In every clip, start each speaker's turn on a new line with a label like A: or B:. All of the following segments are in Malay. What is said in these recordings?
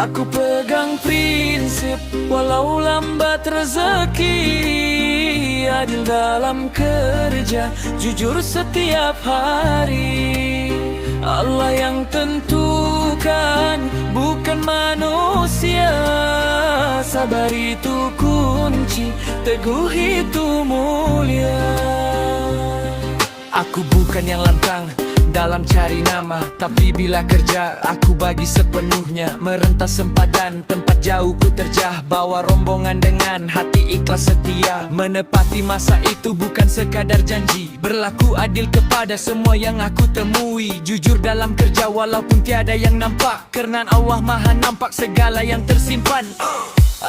A: Aku pegang prinsip, walau lambat rezeki, adil dalam kerja, jujur setiap hari. Allah yang tentukan, bukan manusia. Sabar itu kunci, teguh itu mulia. Aku bukan yang lantang dalam cari nama, tapi bila kerja aku bagi sepenuhnya. Merentas sempadan, tempat jauh ku terjah, bawa rombongan dengan hati ikhlas setia. Menepati masa itu bukan sekadar janji, berlaku adil kepada semua yang aku temui. Jujur dalam kerja walaupun tiada yang nampak, karena Allah maha nampak segala yang tersimpan.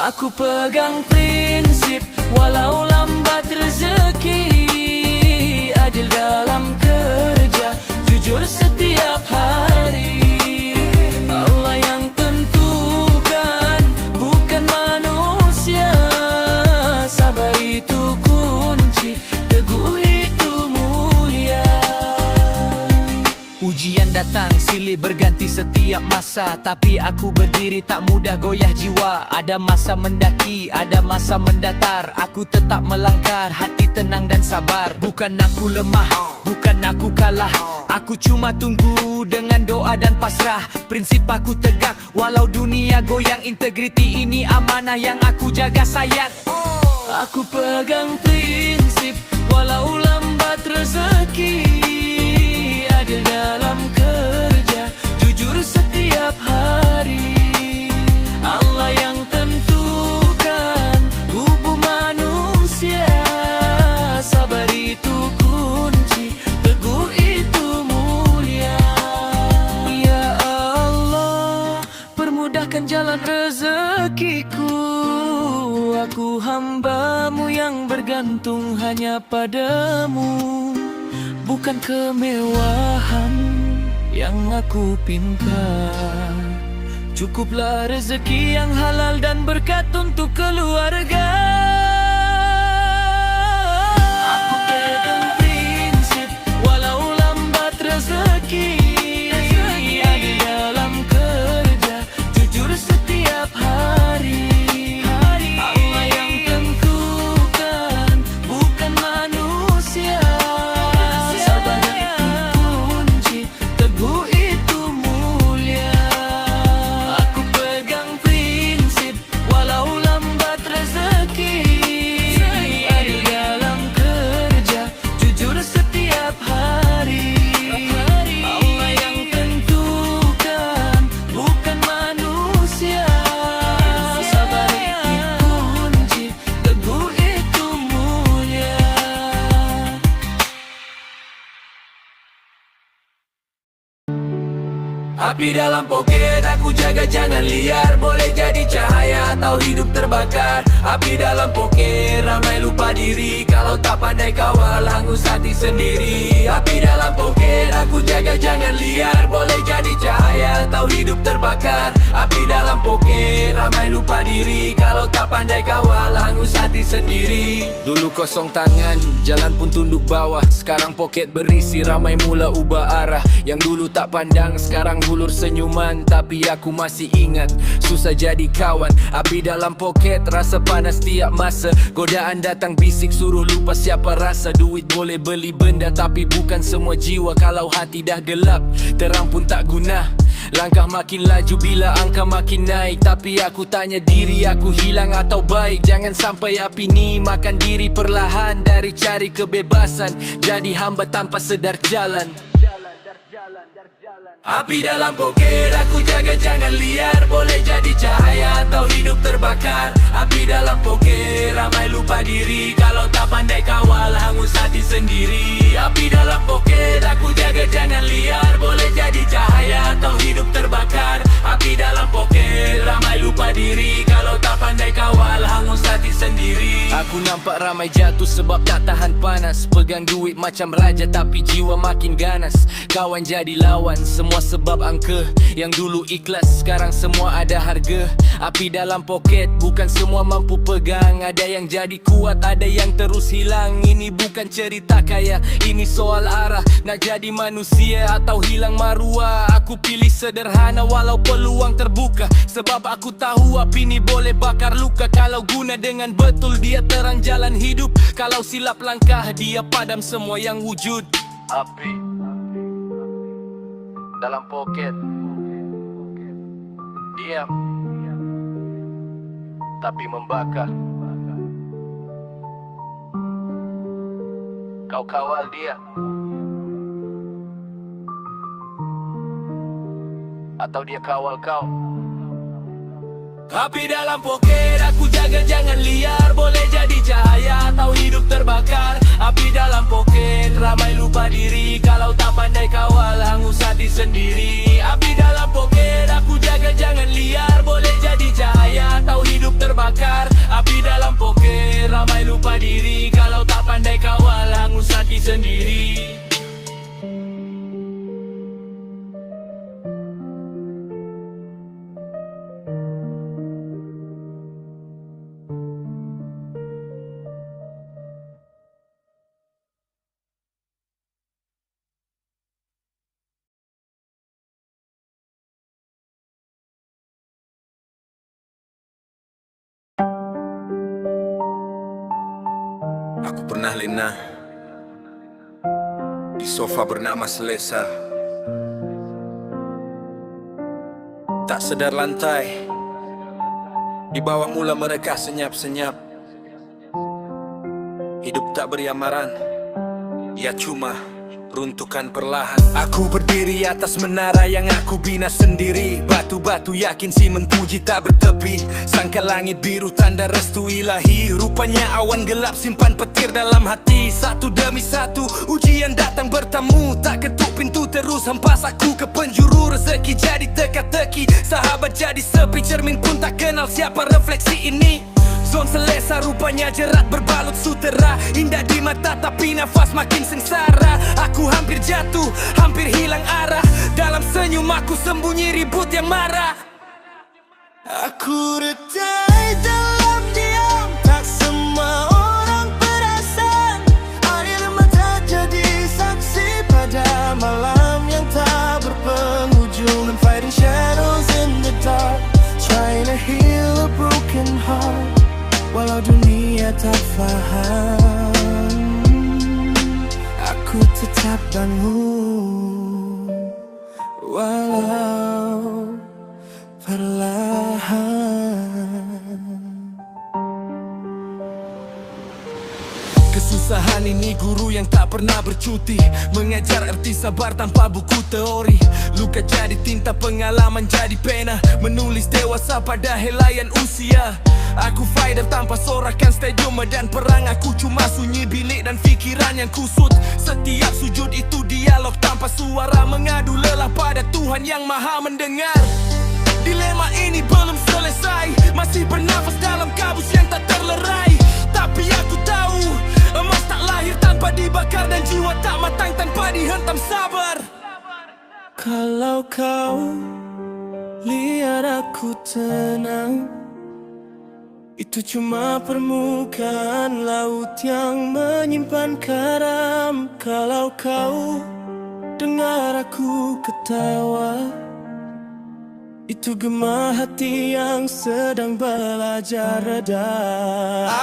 A: Aku pegang prinsip, walau lambat rezeki, adil dalam kerja, jujur setiap hari. Allah yang tentukan, bukan manusia. Sabar itu kunci, teguh itu mulia. Ujian datang silih berganti setiap masa, tapi aku berdiri tak mudah goyah jiwa. Ada masa mendaki, ada masa mendatar, aku tetap melangkah, hati tenang dan sabar. Bukan aku lemah, bukan aku kalah, aku cuma tunggu dengan doa dan pasrah. Prinsip aku tegak, walau dunia goyang, integriti ini amanah yang aku jaga sayang. Aku pegang prinsip, walau lambat rezeki, adil dalam kerja, jujur setiap hari. Allah yang tentukan, hubung manusia. Sabar itu kunci, teguh itu mulia. Ya Allah, permudahkan jalan rezekiku. Aku hamba-Mu yang bergantung hanya padamu. Bukan kemewahan yang aku pinta, cukuplah rezeki yang halal dan berkat untuk keluarga. Aku pegang prinsip, walau lambat rezeki, adil dalam kerja, jujur setiap hari. Allah yang tentukan, bukan manusia. Api dalam poket aku jaga jangan liar, boleh jadi cahaya atau hidup terbakar. Api dalam poket ramai lupa diri, kalau tak pandai kawal hangus hati sendiri. Api dalam poket aku jaga jangan liar, boleh jadi cahaya atau hidup terbakar. Api dalam poket ramai lupa diri, kalau tak pandai kawal hangus hati sendiri. Dulu kosong tangan, jalan pun tunduk bawah, sekarang poket berisi ramai mula ubah arah. Yang dulu tak pandang sekarang hulur senyuman, tapi aku masih ingat susah jadi kawan. Api dalam poket rasa panas tiap masa, godaan datang bisik suruh lupa siapa rasa. Duit boleh beli benda tapi bukan semua jiwa, kalau hati dah gelap terang pun tak guna. Langkah makin laju bila angka makin naik, tapi aku tanya diri aku hilang atau baik. Jangan sampai api ni makan diri perlahan, dari cari kebebasan jadi hamba tanpa sedar jalan. Api dalam poket aku jaga jangan liar, boleh jadi cahaya atau hidup terbakar. Api dalam poket ramai lupa diri, kalau tak pandai kawal hangus hati sendiri. Api dalam poket aku jaga jangan liar, boleh jadi cahaya atau hidup terbakar. Api dalam poket ramai lupa diri, kalau tak pandai kawal hangus hati sendiri. Aku Aku nampak ramai jatuh sebab tak tahan panas. Pegang duit macam raja tapi jiwa makin ganas. Kawan jadi lawan, semua sebab angka. Yang dulu ikhlas, sekarang semua ada harga. Api dalam poket, bukan semua mampu pegang. Ada yang jadi kuat, ada yang terus hilang. Ini bukan cerita kaya, ini soal arah. Nak jadi manusia atau hilang maruah. Aku pilih sederhana walau peluang terbuka. Sebab aku tahu api ni boleh bakar luka. Kalau guna dengan betul, dia terang jalan hidup. Kalau silap langkah, dia padam semua yang wujud. Api dalam poket, diam tapi membakar. Kau kawal dia atau dia kawal kau? Api dalam poket, aku jaga jangan liar. Boleh jadi cahaya atau hidup terbakar. Api dalam poket, ramai lupa diri. Kalau tak pandai kawal, hangus hati sendiri. Api dalam poket, aku jaga jangan liar. Boleh jadi cahaya atau hidup terbakar. Api dalam poket, ramai lupa diri. Kalau tak pandai kawal, hangus hati sendiri.
B: Aku pernah lena di sofa bernama selesa. Tak sedar lantai, di bawah mula mereka senyap-senyap. Hidup tak beri amaran, ia cuma runtuhkan perlahan. Aku berdiri atas menara yang aku bina sendiri. Batu-batu yakin si mentuji tak bertepi. Sangka langit biru tanda restu ilahi. Rupanya awan gelap simpan petir dalam hati. Satu demi satu ujian datang bertamu. Tak ketuk pintu terus hempas aku ke penjuru. Rezeki jadi teka-teki, sahabat jadi sepi. Cermin pun tak kenal siapa refleksi ini. Zon selesa rupanya jerat berbalut sutera. Indah di mata tapi nafas makin sengsara. Aku hampir jatuh, hampir hilang arah. Dalam senyum aku sembunyi ribut yang marah. Aku retai dalam diam, tak semua orang perasan. Air mata jadi saksi pada malam yang tak berpenghujung. I'm fighting shadows in the dark, trying to heal a broken heart. Walau dunia tak faham, aku tetap bangun. Walau perlahan. Kesusahan ini guru yang tak pernah bercuti, mengajar arti sabar tanpa buku teori. Luka jadi tinta, pengalaman jadi pena, menulis dewasa pada helaian usia. Aku fighter tanpa sorakan stadium medan perang. Aku cuma sunyi bilik dan fikiran yang kusut. Setiap sujud itu dialog tanpa suara, mengadu lelah pada Tuhan yang maha mendengar. Dilema ini belum selesai, masih bernafas dalam kabus yang tak terlerai. Tapi aku tahu, emas tak lahir tanpa dibakar, dan jiwa tak matang tanpa dihentam sabar. Kalau kau lihat aku tenang, itu cuma permukaan laut yang menyimpan karam. Kalau kau dengar aku ketawa, itu gema hati yang sedang belajar reda.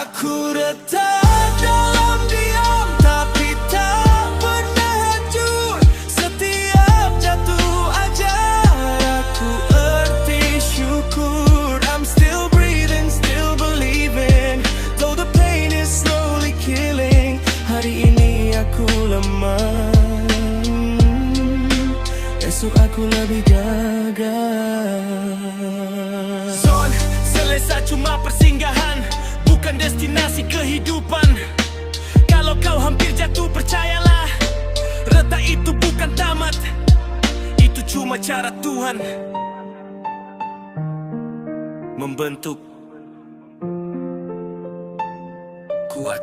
B: Aku retak dalam diam, tapi tak pernah hancur. Setiap jatuh ajar aku erti syukur. I'm still breathing, still believing, though the pain is slowly killing. Hari ini aku lemah, esok aku lebih gagah. Zon selesa cuma persinggahan, bukan destinasi kehidupan. Kalau kau hampir jatuh, percayalah, retak itu bukan tamat, itu cuma cara Tuhan membentuk. kuat.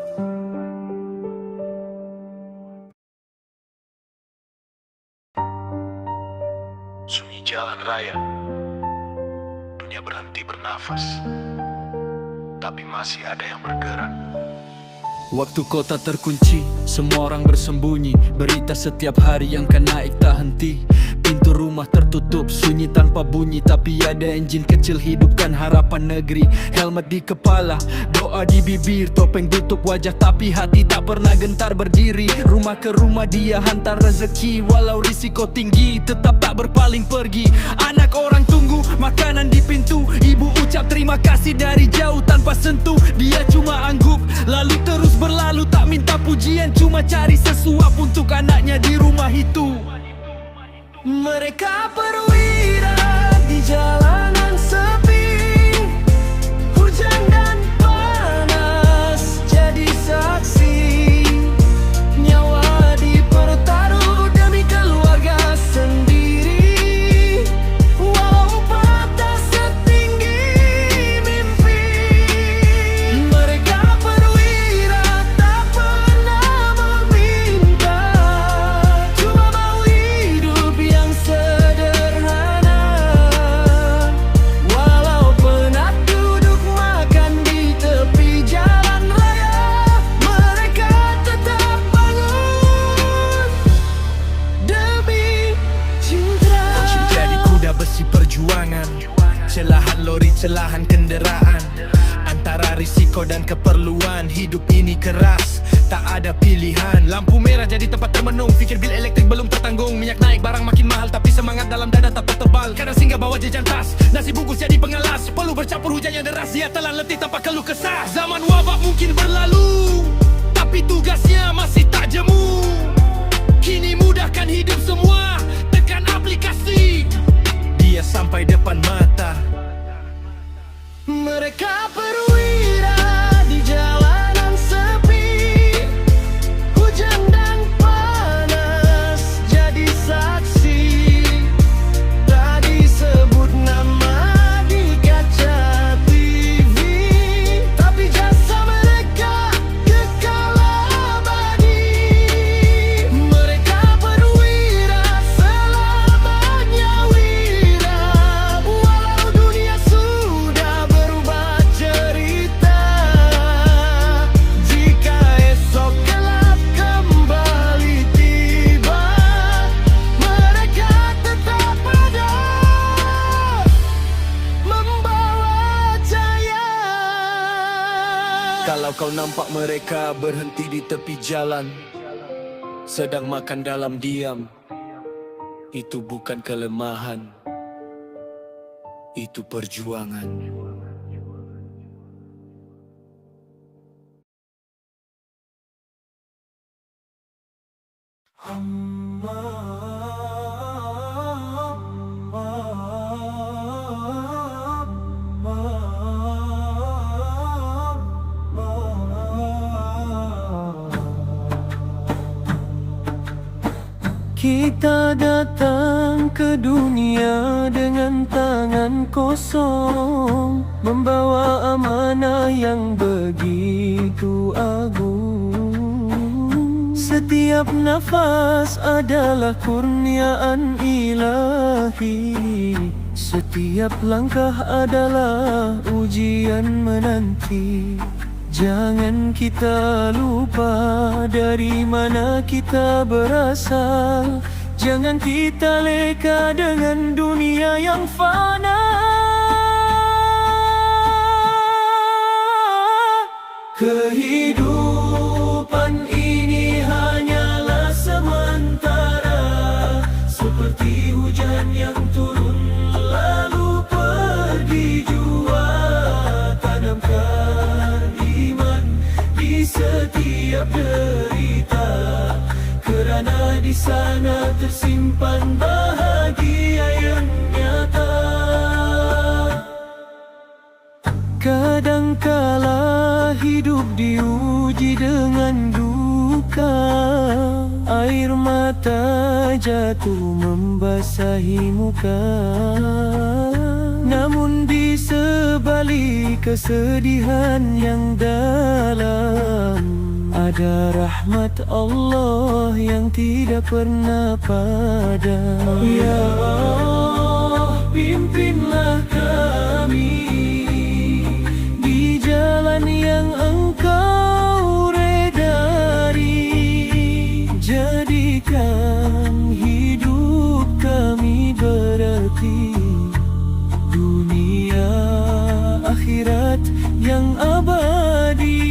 C: Sunyi jalan raya, dunia berhenti bernafas, tapi masih ada yang bergerak.
B: Waktu kota terkunci, semua orang bersembunyi. Berita setiap hari yang kan naik tak henti. Pintu rumah tertutup, sunyi tanpa bunyi. Tapi ada enjin kecil hidupkan harapan negeri. Helmet di kepala, doa di bibir, topeng tutup wajah tapi hati tak pernah gentar berdiri. Rumah ke rumah dia hantar rezeki, walau risiko tinggi tetap tak berpaling pergi. Anak orang tunggu makanan di pintu, ibu ucap terima kasih dari jauh tanpa sentuh. Dia cuma angguk lalu terus berlalu, tak minta pujian, cuma cari sesuap untuk anaknya di rumah itu. Mereka perwira di jalanan sepi, hujan dan panas jadi saksi. Nyawa dipertaruh demi keluarga sendiri, walau patah setinggi mimpi. Mereka perwira tak pernah meminta, cuma mau hidup yang sederhana. Walau penat duduk makan di tepi jalan raya, mereka tetap bangun demi cinta. Kucing jadi kuda besi perjuangan, celahan lori, celahan kenderaan. Antara risiko dan keperluan, hidup ini keras, tak ada pilihan. Lampu merah jadi tempat termenung, fikir bil elektrik belum tertanggung. Minyak naik, barang makin mahal, tapi semangat dalam dada tak tertebal. Kadang singgah bawa jajan tas, nasi bungkus jadi pengalas. Peluh bercampur hujan yang deras, dia telah letih tanpa keluh kesah. Zaman wabak mungkin berlalu, tapi tugasnya masih tak jemu. Kini mudahkan hidup semua, tekan aplikasi, dia sampai depan mata. Mereka perwira di jalanan sepi, hujan dan panas jadi saksi. Tak disebut nama di kaca TV, tapi jasa mereka kekal abadi. Mereka perwira selamanya wira, walau dunia sudah berubah cerita. Jika esok gelap kembali tiba, mereka tetap ada membawa cahaya. Kalau kau nampak mereka berhenti di tepi jalan, sedang makan dalam diam, itu bukan kelemahan, itu perjuangan. Kita datang ke dunia dengan tangan kosong, membawa amanah yang begitu agung. Setiap nafas adalah kurniaan ilahi, setiap langkah adalah ujian menanti. Jangan kita lupa dari mana kita berasal. Jangan kita leka dengan dunia yang fana. Kehidupan ini hanyalah sementara, seperti hujan yang turun lalu pergi jua. Tanamkan iman di setiap derita, kerana di sana tersimpan bahagia yang nyata. Kadangkala hidup diuji dengan duka, air mata jatuh membasahi muka. Namun di
D: sebalik kesedihan yang dalam, ada rahmat Allah yang tidak pernah padam. Ya Allah, pimpinlah kami di jalan yang Engkau redai. Jadikan hidup kami berarti, dunia akhirat yang abadi.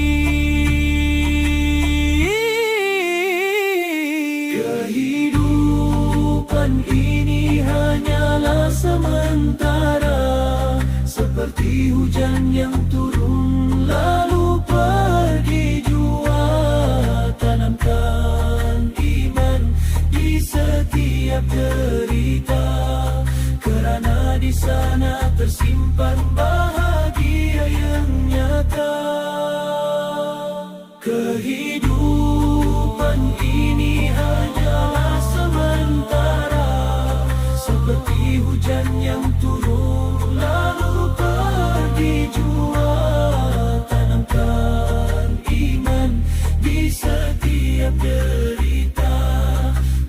D: Kehidupan ini hanyalah sementara, seperti hujan yang turun lalu pergi jua. Tanamkan iman di setiap derita, kerana di sana tersimpan bahagia yang nyata. Kehidupan ini hanyalah sementara, seperti hujan yang turun lalu pergi jua. Tanamkan iman di setiap derita,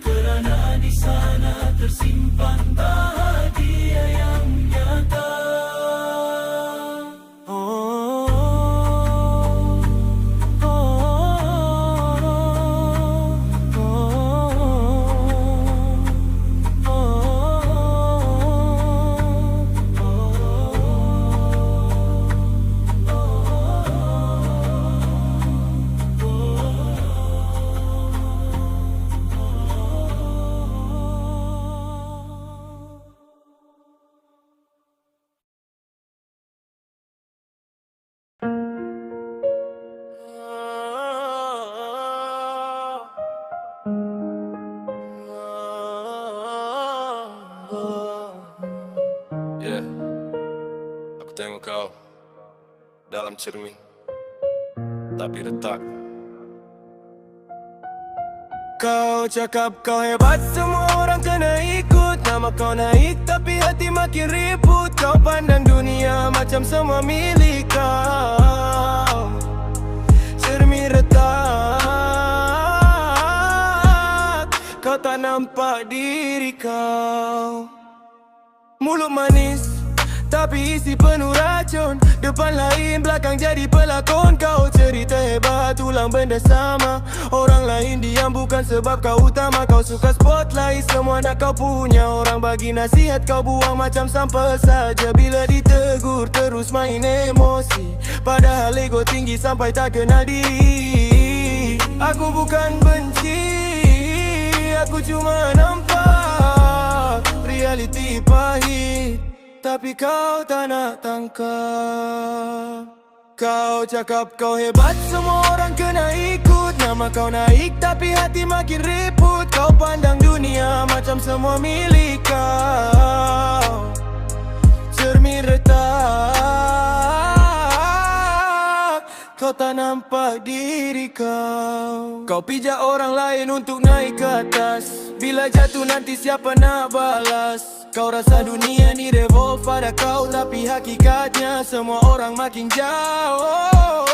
D: kerana di sana tersimpan bahagia yang nyata.
B: Yeah, aku tengok kau dalam cermin, tapi retak. Kau cakap kau hebat, semua orang kena ikut. Nama kau naik, tapi hati makin ribut. Kau pandang dunia macam semua milik kau. Cermin retak, kau tak nampak diri kau. Mulut manis, tapi isi penuh racun. Depan lain, belakang jadi pelakon. Kau cerita hebat, ulang benda sama. Orang lain diam bukan sebab kau utama. Kau suka spotlight, semua nak kau punya. Orang bagi nasihat, kau buang macam sampah saja. Bila ditegur, terus main emosi. Padahal ego tinggi sampai tak kenal diri. Aku bukan benci, aku cuma nampak realiti pahit, tapi kau tak nak tangkap. Kau cakap kau hebat, semua orang kena ikut. Nama kau naik, tapi hati makin ribut. Kau pandang dunia macam semua milik kau. Cermin retak, kau tak nampak diri kau. Kau pijak orang lain untuk naik ke atas. Bila jatuh nanti siapa nak balas? Kau rasa dunia ni revolve pada kau, tapi hakikatnya semua orang makin jauh.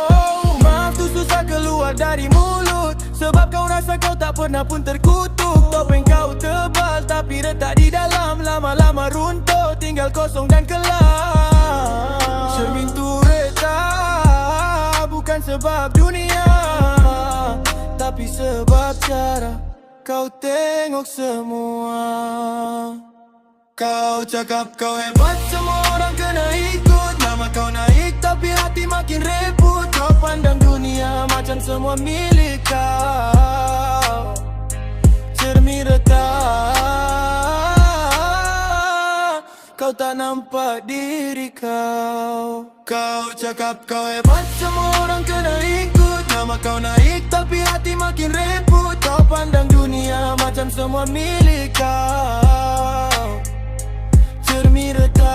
B: Maaf tu susah keluar dari mulut, sebab kau rasa kau tak pernah pun terkutuk. Topeng kau tebal, tapi retak di dalam. Lama-lama runtuh, tinggal kosong dan kelam. Cermin tu retak, bukan sebab dunia, tapi sebab cara kau tengok semua. Kau cakap kau hebat, semua orang kena ikut. Nama kau naik, tapi hati makin ribut. Kau pandang dunia macam semua milik kau. Cermin retak, kau tak nampak diri kau. Kau cakap kau hebat, semua orang kena ikut. Nama kau naik, tapi hati makin ribut. Kau pandang dunia macam semua milik kau. Cermin retak,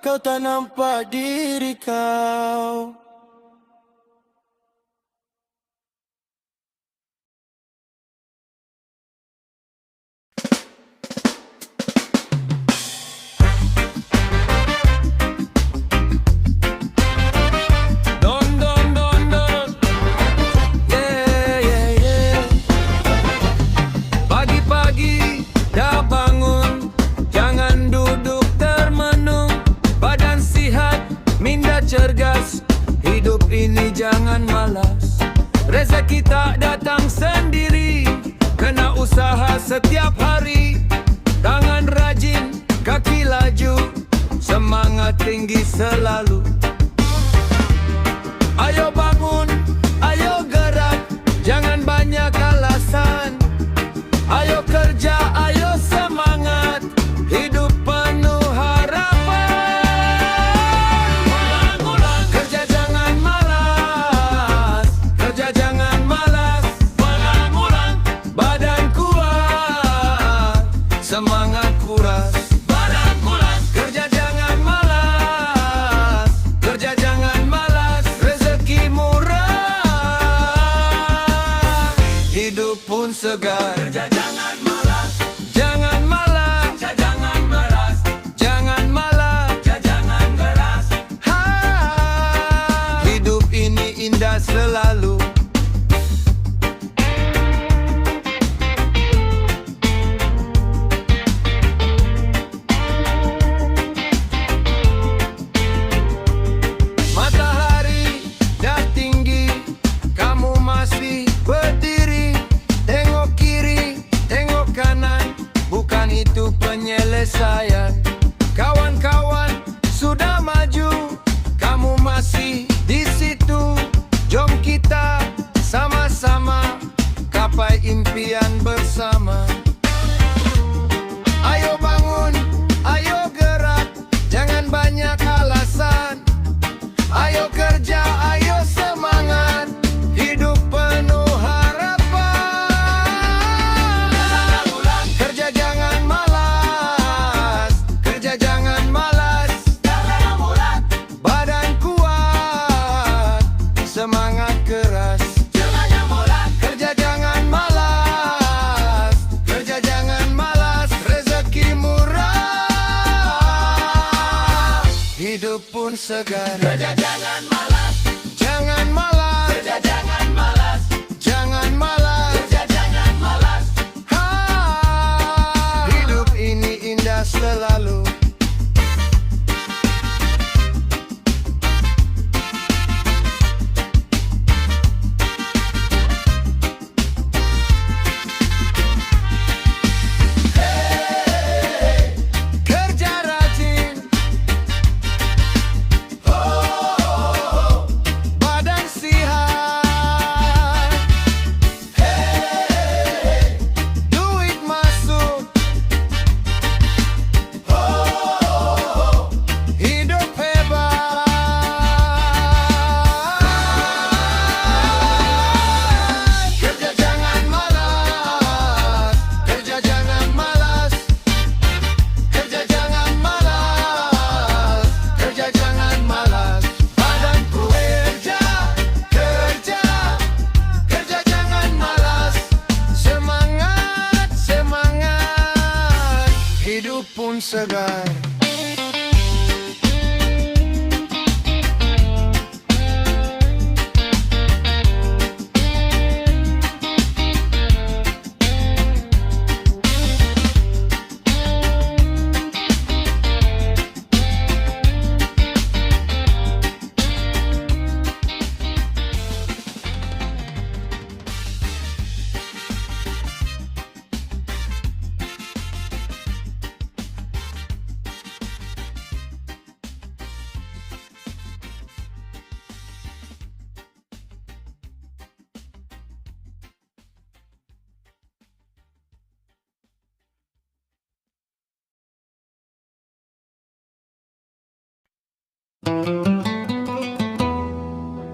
B: kau tak nampak diri kau. Rezeki tak datang sendiri, kena usaha setiap hari. Tangan rajin, kaki laju, semangat tinggi selalu. Ayo bangun, ayo gerak, jangan banyak alasan. Ayo kerja, ayo semangat, hidup penuh harapan. Ulang-ulang, kerja jangan malas, kerja jangan malas. Ulang-ulang, badan kuat, semangat kuras. Badan kuat, kerja jangan malas, kerja jangan malas. Rezeki murah, hidup pun segar. Kerja jangan malas, jangan malas. Kerja jangan malas, jangan malas. Kerja jangan keras. Hidup ini indah selalu. Matahari dah tinggi, kamu masih berdiri. Tengok kiri, tengok kanan, bukan itu penyelesaian. Kawan-kawan sudah maju, kamu masih di situ. Jom kita sama-sama capai impian bersama. Ayo bangun, ayo gerak, jangan banyak alasan. Ayo kerja, ayo semangat, hidup penuh harapan. Kerja jangan malas, kerja jangan malas. Badan kuat, semangat keras. Kerja jangan malas, kerja jangan malas. Rezeki murah, hidup pun segar. Kerja jangan malas, jangan malas. Kerja jangan malas, jangan malas. Kerja jangan malas. Hidup ini indah selalu. Kerja rajin, badan sihat. Duit masuk, hidup hebat. Kerja jangan malas, kerja jangan malas. Kerja jangan malas, kerja jangan malas. Badan kerja, kerja, kerja jangan malas. Semangat, semangat, hidup pun segar.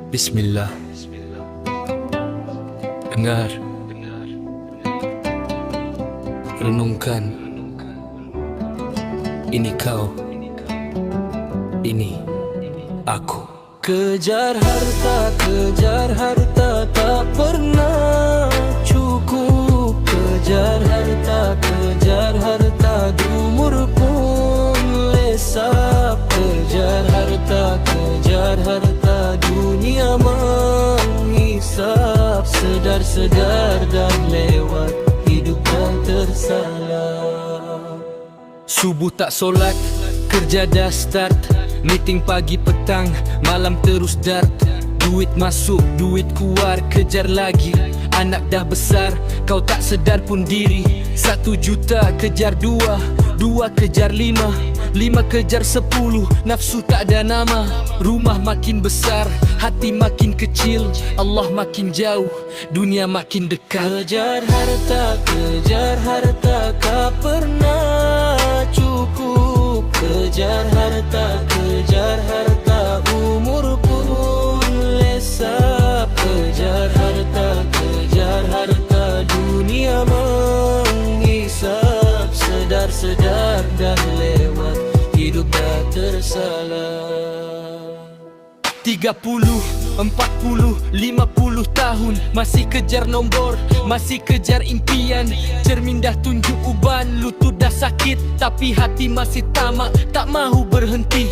B: Bismillah. Dengar, renungkan. Ini kau, ini aku. Kejar harta tak pernah cukup. Kejar harta umur pun lesap. Kejar harta dunia menghisap. Sedar dan lewat, hidup dan tersalah. Subuh tak solat, kerja dah start. Meeting pagi petang, malam terus dart. Duit masuk, duit keluar, kejar lagi. Anak dah besar, kau tak sedar pun diri. 1 juta kejar 2, 2 kejar 5, 5 kejar 10. Nafsu tak ada nama. Rumah makin besar, hati makin kecil. Allah makin jauh, dunia makin dekat. Kejar harta, tak pernah cukup. Kejar harta, umur pun lesap. Kejar harta, dunia menghisap. Sedar dah lewat, hidup dah tersalah. 30, 40, 50 tahun masih kejar nombor, masih kejar impian. Cermin dah tunjuk uban, lutut dah sakit, tapi hati masih tamak, tak mahu berhenti.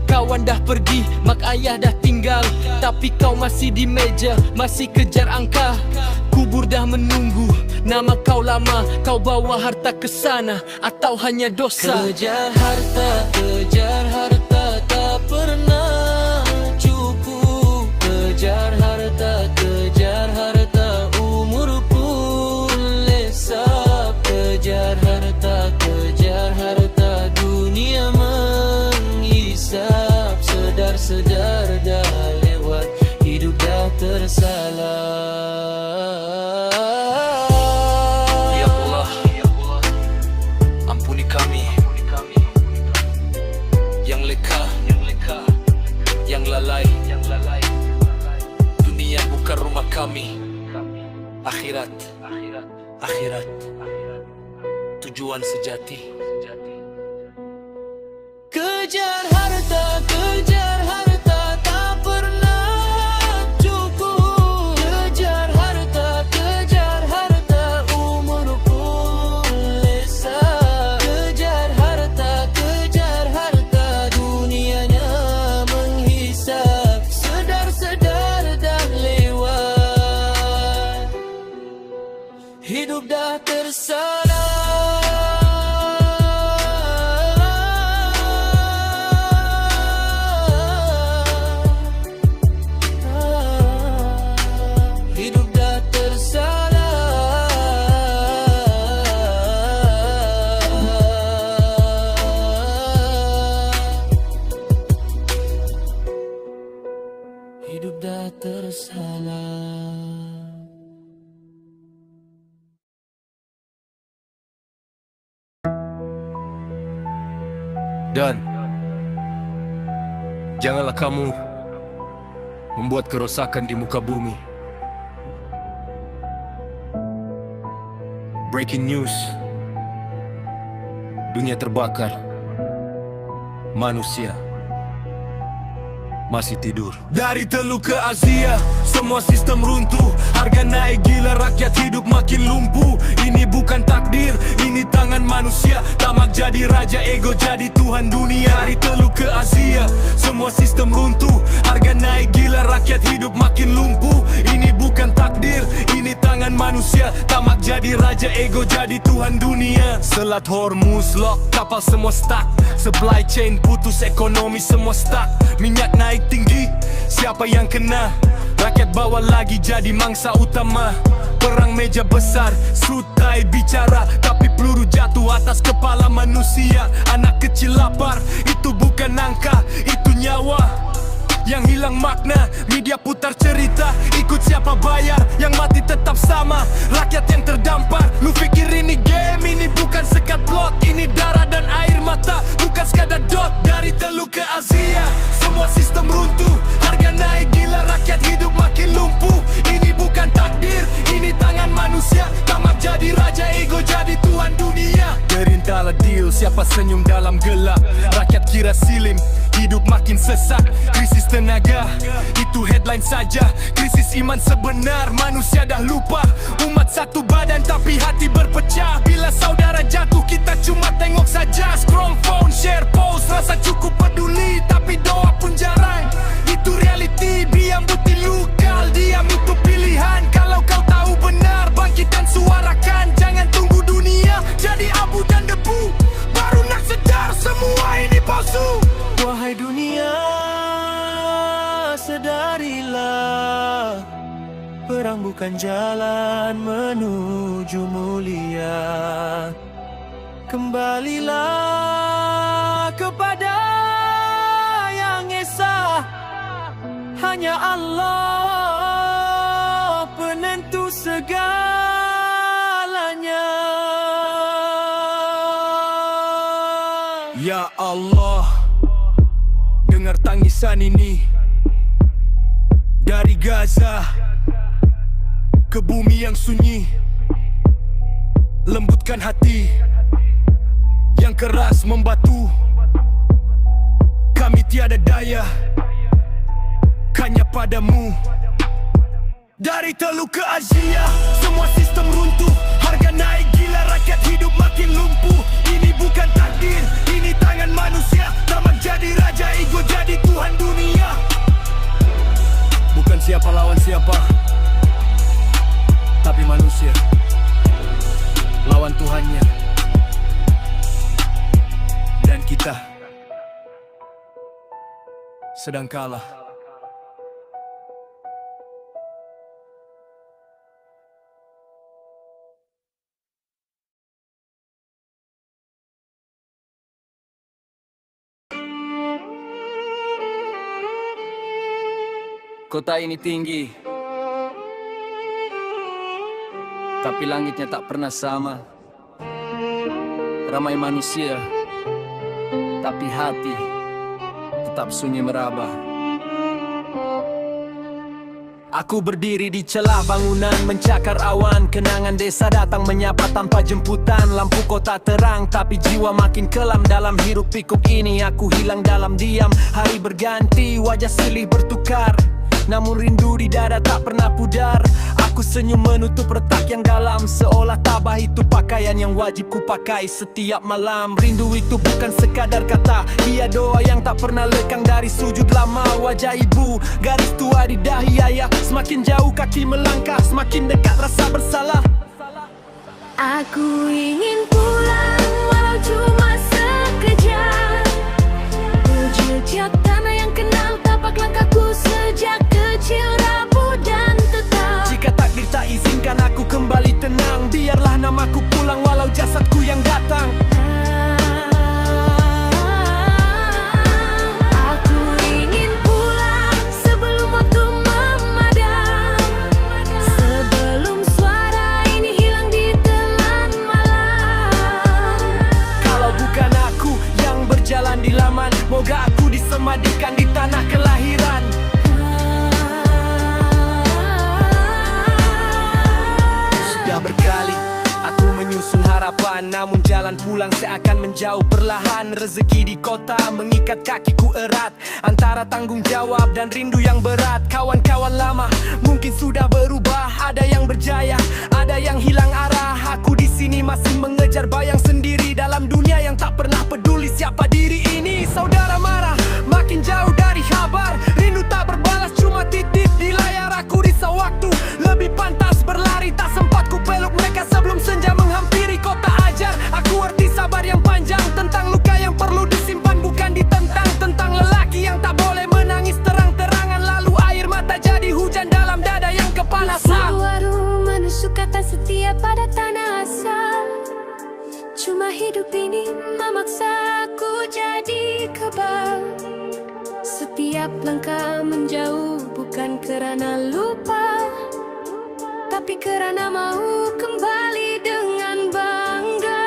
B: Kawan dah pergi, mak ayah dah tinggal, tapi kau masih di meja, masih kejar angka. Kubur dah menunggu, nama kau lama, kau bawa harta ke sana atau hanya dosa? Kejar harta, tak pernah cukup. Kejar harta, umur pun lesap. Kejar harta, dunia menghisap. Sedar dah lewat, hidup dah tersalah.
C: Ya Allah, ampuni kami yang leka, yang lalai. Dunia bukan rumah kami, akhirat tujuan sejati.
B: Kejar harta, tak pernah cukup. Kejar harta, umur pun lesap. Kejar harta, dunianya menghisap. Sedar dah lewat, hidup dah tersalah. Hidup dah tersalah.
C: Dan janganlah kamu membuat kerosakan di muka bumi. Breaking news, dunia terbakar, manusia masih tidur.
B: Dari Teluk ke Asia, semua sistem runtuh. Harga naik gila, rakyat hidup makin lumpuh. Ini bukan takdir, ini tangan manusia. Tamak jadi raja, ego jadi Tuhan dunia. Dari Teluk ke Asia, semua sistem runtuh. Harga naik gila, rakyat hidup makin lumpuh. Ini bukan takdir, ini tangan manusia. Tamak jadi raja, ego jadi Tuhan dunia. Selat Hormuz lock, kapal semua stuck. Supply chain putus, ekonomi semua stuck. Minyak naik tinggi, siapa yang kena? Rakyat bawah lagi jadi mangsa utama. Perang meja besar, sutai bicara, tapi peluru jatuh atas kepala manusia. Anak kecil lapar, itu bukan angka, itu nyawa yang hilang makna. Media putar cerita, ikut siapa bayar, yang mati tetap sama, rakyat yang terdampar. Lu pikir ini game, ini bukan sekat plot. Ini darah dan air mata, bukan sekadar dot. Dari Teluk ke Asia, semua sistem runtuh. Harga naik gila, rakyat hidup makin lumpuh. Ini bukan takdir, ini tangan manusia. Tamak jadi raja, ego jadi Tuhan dunia. Gerintalah deal, siapa senyum dalam gelap. Rakyat kira silim, hidup makin sesak. Krisis tenaga, itu headline saja. Krisis iman sebenar, manusia dah lupa. Umat satu badan tapi hati berpecah. Bila saudara jatuh kita cuma tengok saja. Scroll phone, share post, rasa cukup peduli, tapi doa pun jarang. Itu reality, diam buti lokal. Diam itu pilihan, kalau kau tahu benar, bangkit dan suarakan. Jangan tunggu dunia jadi abu dan debu, baru nak sedar semua ini palsu. Wahai dunia, sedarilah,
D: Perang bukan jalan menuju mulia. Kembalilah kepada yang esa. Hanya Allah penentu segalanya.
B: Ya Allah, dengar tangisan ini dari Gaza ke bumi yang sunyi. Lembutkan hati yang keras membatu. Kami tiada daya, hanya padamu. Dari Teluk ke Asia, semua sistem runtuh. Harga naik gila, rakyat hidup makin lumpuh. Ini bukan takdir, ini tangan manusia. Tamak jadi raja, ego jadi Tuhan dunia. Bukan siapa lawan siapa, tapi manusia lawan Tuhannya. Dan kita sedang kalah. Kota ini tinggi, tapi langitnya tak pernah sama. Ramai manusia, tapi hati tetap sunyi meraba. Aku berdiri di celah bangunan, mencakar awan. Kenangan desa datang menyapa tanpa jemputan. Lampu kota terang, tapi jiwa makin kelam. Dalam hiruk pikuk ini aku hilang dalam diam. Hari berganti, wajah silih bertukar, namun rindu di dada tak pernah pudar. Aku senyum menutup retak yang dalam, seolah tabah itu pakaian yang wajib ku pakai setiap malam. Rindu itu bukan sekadar kata, ia doa yang tak pernah lekang dari sujud lama. Wajah ibu, garis tua di dahi ayah. Semakin jauh kaki melangkah, semakin dekat rasa bersalah.
E: Aku ingin pulang walau cuma sekejap. Jejak tanah yang kenal tapak langkahku sejak kecil, rapuh dan tetap.
B: Jika takdir tak izinkan aku kembali tenang, biarlah namaku pulang walau jasadku yang datang.
E: Aku ingin pulang sebelum waktu memadam, sebelum suara ini hilang di telan malam.
B: Kalau bukan aku yang berjalan di laman, moga aku disemadikan di tanah kelahiran. Sudah berkali aku menyusun harapan, namun jalan pulang seakan menjauh perlahan. Rezeki di kota mengikat kakiku erat, antara tanggung jawab dan rindu yang berat. Kawan-kawan lama mungkin sudah berubah, ada yang berjaya, ada yang hilang arah. Aku di sini masih mengejar bayang sendiri dalam dunia yang tak pernah peduli siapa diri ini. Saudara marah, makin jauh dari kabar. Rindu tak berbalas, cuma titip di layar. Aku risau waktu, lebih pantas berlari. Tak sempat ku peluk mereka sebelum senja menghampiri. Kota ajar, aku arti sabar yang panjang. Tentang luka yang perlu disimpan, bukan ditentang. Tentang lelaki yang tak boleh menangis terang-terangan. Lalu air mata jadi hujan dalam dada yang kepanasan.
E: Warung menusuk kata setia pada tanah asal. Cuma hidup ini memaksa aku jadi kebal. Setiap langkah menjauh bukan kerana lupa, tapi kerana mau kembali dengan bangga.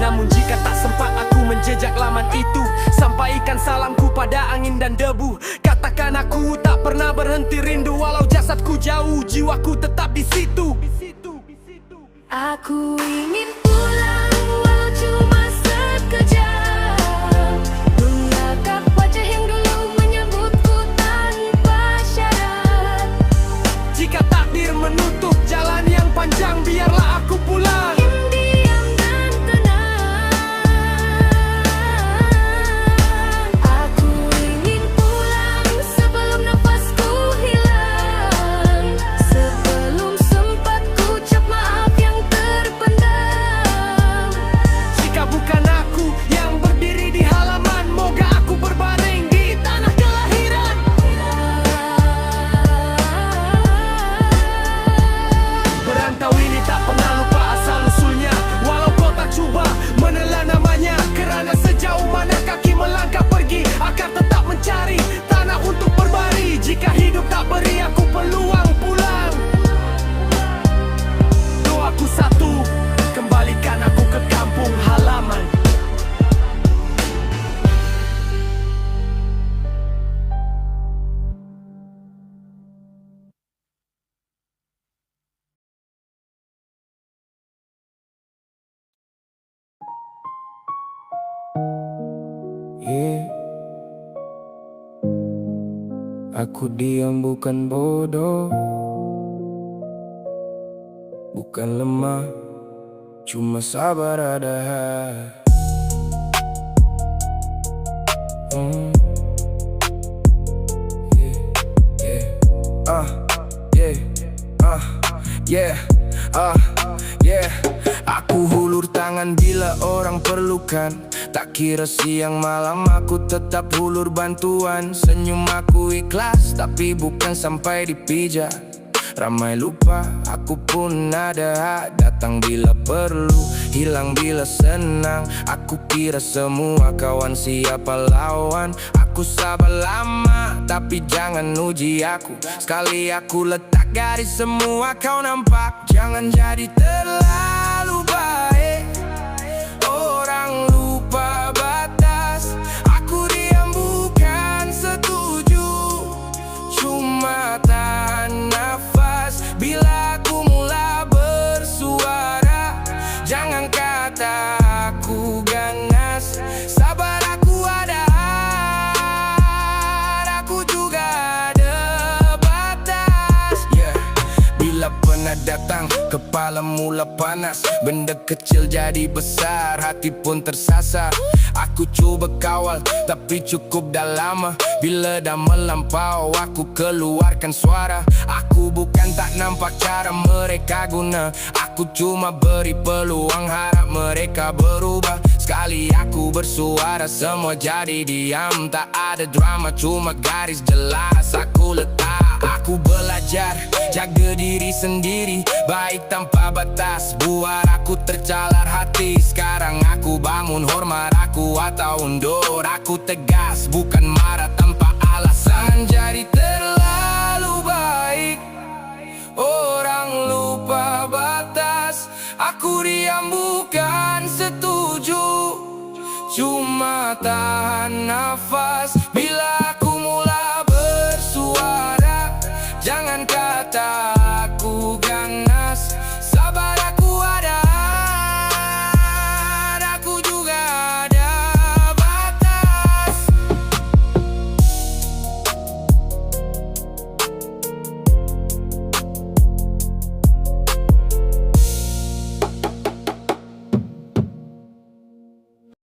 B: Namun jika tak sempat aku menjejak laman itu, sampaikan salamku pada angin dan debu. Katakan aku tak pernah berhenti rindu, walau jasadku jauh, jiwaku tetap di situ.
E: Aku ingin pulang walau cuma sekejap, menatap wajah yang dulu menyambutku tanpa syarat.
B: Jika takdir menutup jalan yang panjang, biarlah aku pulang.
E: Diam dan tenang. Aku ingin pulang sebelum nafasku hilang, sebelum sempat ku ucap maaf yang terpendam.
B: Jika bukan aku yang berdiri di halaman, moga aku berbaring di tanah kelahiran.
D: Yeah. Aku diam bukan bodoh, bukan lemah, cuma sabar ada. Yeah. Aku hulur tangan bila orang perlukan. Tak kira siang malam aku tetap hulur bantuan. Senyum aku ikhlas tapi bukan sampai dipijak. Ramai lupa aku pun ada hak. Datang bila perlu, hilang bila senang. Aku kira semua kawan siapa lawan. Aku sabar lama tapi jangan uji aku. Sekali aku letak garis semua kau nampak. Jangan jadi terlalu baik, orang lupa batas. Aku diam bukan setuju, cuma tahan nafas. Bila aku mula bersuara, jangan kata aku ganas. Sabar aku ada, aku juga ada batas. Bila penat datang, kepala mula panas. Benda kecil jadi besar, hati pun tersasar. Aku cuba kawal, tapi cukup dah lama. Bila dah melampau, aku keluarkan suara. Aku bukan tak nampak cara mereka guna. Aku cuma beri peluang, harap mereka berubah. Sekali aku bersuara, semua jadi diam. Tak ada drama, cuma garis jelas aku letak. Aku belajar, jaga diri sendiri, baik tanpa batas. Buat aku tercalar hati. Sekarang aku bangun, hormat aku atau undur. Aku tegas, bukan marah tanpa alasan. Jadi terlalu baik, orang lupa batas. Aku diam bukan setuju, cuma tahan nafas. Bila